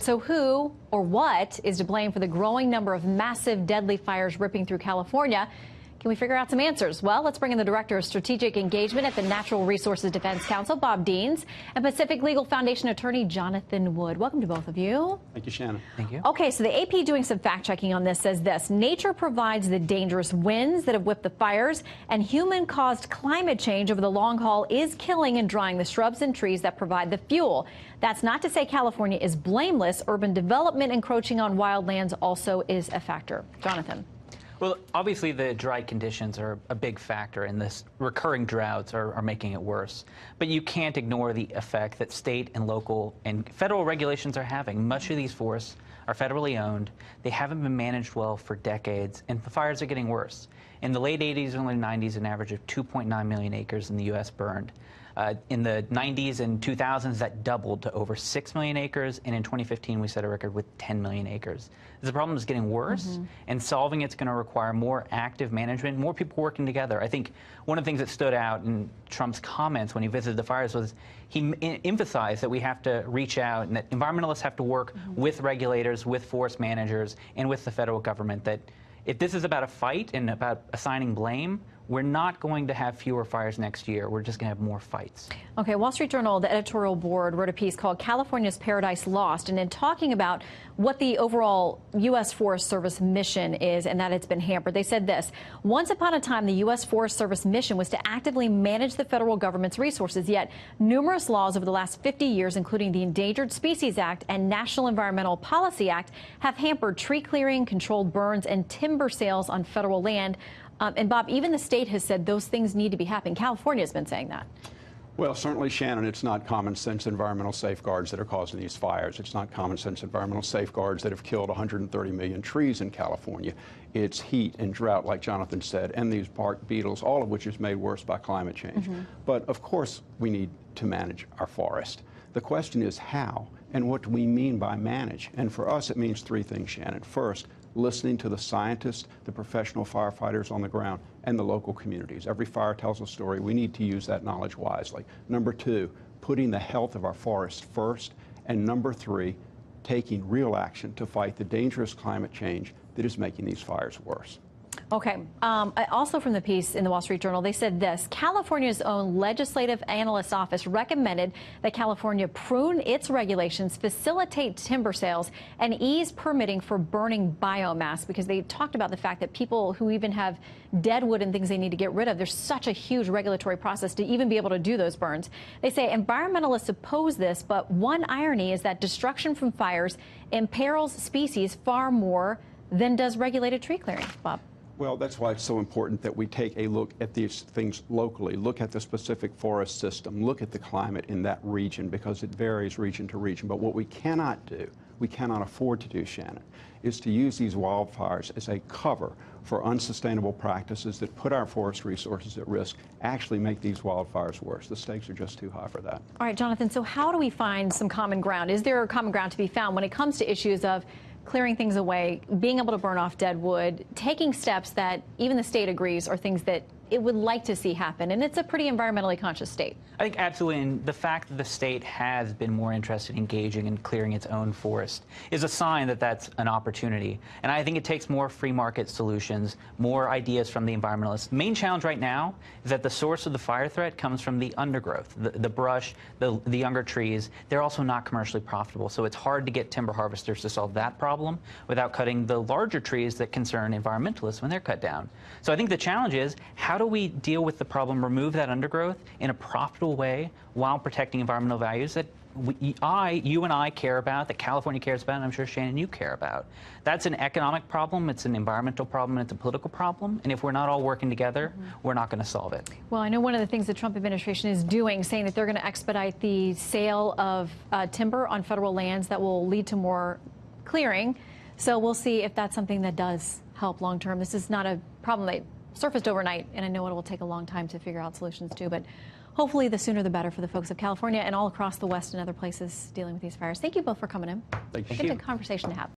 So who or what is to blame for the growing number of massive deadly fires ripping through California? Can we figure out some answers? Well, let's bring in the Director of Strategic Engagement at the Natural Resources Defense Council, Bob Deans, and Pacific Legal Foundation attorney Jonathan Wood. Welcome to both of you. Thank you, Shannon. Thank you. Okay, so the AP doing some fact-checking on this says this: nature provides the dangerous winds that have whipped the fires, and human-caused climate change over the long haul is killing and drying the shrubs and trees that provide the fuel. That's not to say California is blameless. Urban development encroaching on wildlands also is a factor. Jonathan. Well, obviously the dry conditions are a big factor, and this recurring droughts are making it worse. But you can't ignore the effect that state and local and federal regulations are having. Much of these forests are federally owned. They haven't been managed well for decades, and the fires are getting worse. In the late 80s and early 90s, an average of 2.9 million acres in the U.S. burned. In the 90s and 2000s, that doubled to over 6 million acres, and in 2015, we set a record with 10 million acres. The problem is getting worse, and solving it's going to require more active management, more people working together. I think one of the things that stood out in Trump's comments when he visited the fires was he emphasized that we have to reach out and that environmentalists have to work with regulators, with forest managers, and with the federal government, that if this is about a fight and about assigning blame, we're not going to have fewer fires next year. We're just going to have more fights. Okay, Wall Street Journal, the editorial board, wrote a piece called California's Paradise Lost, and in talking about what the overall U.S. Forest Service mission is and that it's been hampered, they said this: once upon a time, the U.S. Forest Service mission was to actively manage the federal government's resources, yet numerous laws over the last 50 years, including the Endangered Species Act and National Environmental Policy Act, have hampered tree clearing, controlled burns, and timber sales on federal land. And Bob, even the state has said those things need to be happening. California has been saying that. Well, certainly, Shannon, it's not common sense environmental safeguards that are causing these fires. It's not common sense environmental safeguards that have killed 130 million trees in California. It's heat and drought, like Jonathan said, and these bark beetles, all of which is made worse by climate change. But of course, we need to manage our forest. The question is how, and what do we mean by manage? And for us, it means three things, Shannon. First, listening to the scientists, the professional firefighters on the ground, and the local communities. Every fire tells a story. We need to use that knowledge wisely. Number two, putting the health of our forests first. And number three, taking real action to fight the dangerous climate change that is making these fires worse. Okay. Also from the piece in the Wall Street Journal, they said this: California's own Legislative Analyst Office recommended that California prune its regulations, facilitate timber sales, and ease permitting for burning biomass, because they talked about the fact that people who even have dead wood and things they need to get rid of, there's such a huge regulatory process to even be able to do those burns. They say environmentalists oppose this, but one irony is that destruction from fires imperils species far more than does regulated tree clearing. Bob. Well, that's why it's so important that we take a look at these things locally, look at the specific forest system, look at the climate in that region, because it varies region to region. But what we cannot do, we cannot afford to do, Shannon, is to use these wildfires as a cover for unsustainable practices that put our forest resources at risk, actually make these wildfires worse. The stakes are just too high for that. All right, Jonathan, so how do we find some common ground? Is there a common ground to be found when it comes to issues of clearing things away, being able to burn off dead wood, taking steps that even the state agrees are things that it would like to see happen? And it's a pretty environmentally conscious state. I think absolutely, and the fact that the state has been more interested in engaging and clearing its own forest is a sign that that's an opportunity. And I think it takes more free market solutions, more ideas from the environmentalists. The main challenge right now is that the source of the fire threat comes from the undergrowth, the brush, the younger trees. They're also not commercially profitable, so it's hard to get timber harvesters to solve that problem without cutting the larger trees that concern environmentalists when they're cut down. So I think the challenge is, how do we deal with the problem, remove that undergrowth in a profitable way while protecting environmental values that you and I care about, that California cares about, and I'm sure, Shannon, you care about? That's an economic problem, it's an environmental problem, and it's a political problem. And if we're not all working together, we're not going to solve it. Well, I know one of the things the Trump administration is doing, saying that they're going to expedite the sale of timber on federal lands that will lead to more clearing. So we'll see if that's something that does help long term. This is not a problem that surfaced overnight, and I know it will take a long time to figure out solutions too, but hopefully the sooner the better for the folks of California and all across the West and other places dealing with these fires. Thank you both for coming in. Thank you. It's a good conversation to have.